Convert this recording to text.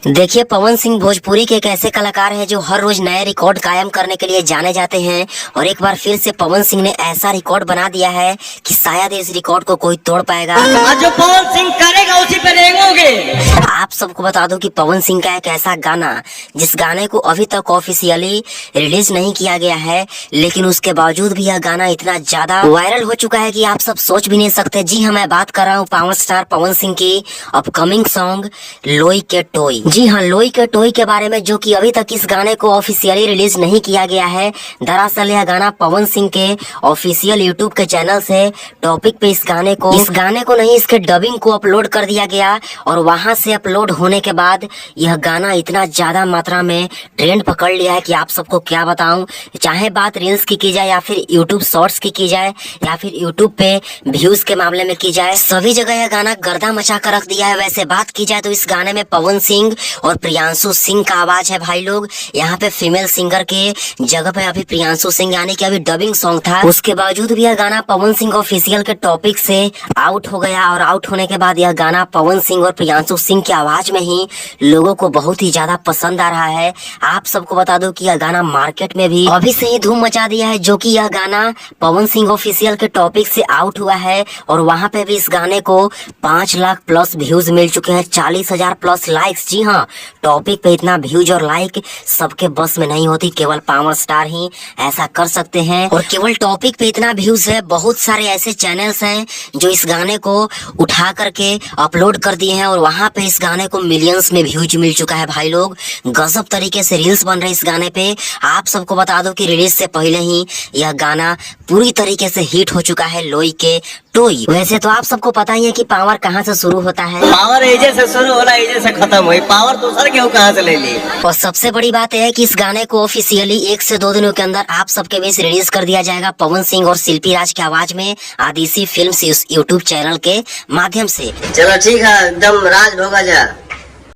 देखिए, पवन सिंह भोजपुरी के एक ऐसे कलाकार हैं जो हर रोज नए रिकॉर्ड कायम करने के लिए जाने जाते हैं और एक बार फिर से पवन सिंह ने ऐसा रिकॉर्ड बना दिया है कि शायद इस रिकॉर्ड को कोई तोड़ पाएगा। जो पवन सिंह करेगा उसी पे रेंगोगे। आप सबको बता दूं कि पवन सिंह का एक ऐसा गाना जिस गाने को अभी तक ऑफिशियली रिलीज नहीं किया गया है, लेकिन उसके बावजूद भी यह गाना इतना ज्यादा वायरल हो चुका है कि आप सब सोच भी नहीं सकते। जी हाँ, मैं बात कर रहा हूँ पावर स्टार पवन सिंह की अपकमिंग सॉन्ग लोई के टोई। जी हाँ, लोई के टोई के बारे में, जो कि अभी तक इस गाने को ऑफिशियली रिलीज नहीं किया गया है। दरअसल यह गाना पवन सिंह के ऑफिशियल यूट्यूब के चैनल से टॉपिक पे इस गाने को नहीं, इसके डबिंग को अपलोड कर दिया गया और वहां से अपलोड होने के बाद यह गाना इतना ज्यादा मात्रा में ट्रेंड पकड़ लिया है कि आप सबको क्या बताऊं। चाहे बात रील्स की जाए या फिर यूट्यूब शॉर्ट्स की जाए या फिर यूट्यूब पे व्यूज के मामले में की जाए, सभी जगह यह गाना गर्दा मचा कर रख दिया है। वैसे बात की जाए तो इस गाने में पवन सिंह और प्रियांशु सिंह का आवाज है भाई लोग। यहाँ पे फीमेल सिंगर के जगह पे अभी प्रियांशु सिंह, यानी कि अभी डबिंग सॉन्ग था। उसके बावजूद भी यह गाना पवन सिंह ऑफिशियल के टॉपिक से आउट हो गया और आउट होने के बाद यह गाना पवन सिंह और प्रियांशु सिंह की आवाज में ही लोगों को बहुत ही ज्यादा पसंद आ रहा है। आप सबको बता दो कि यह गाना मार्केट में भी अभी से ही धूम मचा दिया है, जो कि यह गाना पवन सिंह ऑफिशियल के टॉपिक से आउट हुआ है और वहां पे भी इस गाने को 5 लाख प्लस व्यूज मिल चुके हैं, 40,000 प्लस लाइक्स। जी हाँ, टॉपिक पे इतना व्यूज और लाइक सबके बस में नहीं होती, केवल पावर स्टार ही ऐसा कर सकते हैं। और केवल टॉपिक पे इतना व्यूज है, बहुत सारे ऐसे चैनल्स हैं जो इस गाने को उठा करके अपलोड कर दिए हैं और वहां पे इस गाने को मिलियंस में व्यूज मिल चुका है भाई लोग। गजब तरीके से रील्स बन रहे इस गाने पे। आप सबको बता दो कि रिलीज से पहले ही यह गाना पूरी तरीके से हिट हो चुका है, लोई के टोई। वैसे तो आप सबको पता ही है कि पावर कहाँ से शुरू होता है। पावर एजे से शुरू होला, एजे से खत्म हुई। पावर दूसर के कहाँ से ले ली। और सबसे बड़ी बात है कि इस गाने को ऑफिशियली 1 से 2 दिनों के अंदर आप सबके बीच रिलीज कर दिया जाएगा पवन सिंह और शिल्पी राज की आवाज में आदिशि फिल्म्स यूट्यूब चैनल के माध्यम से। चलो ठीक है, एकदम राज भोगा जा।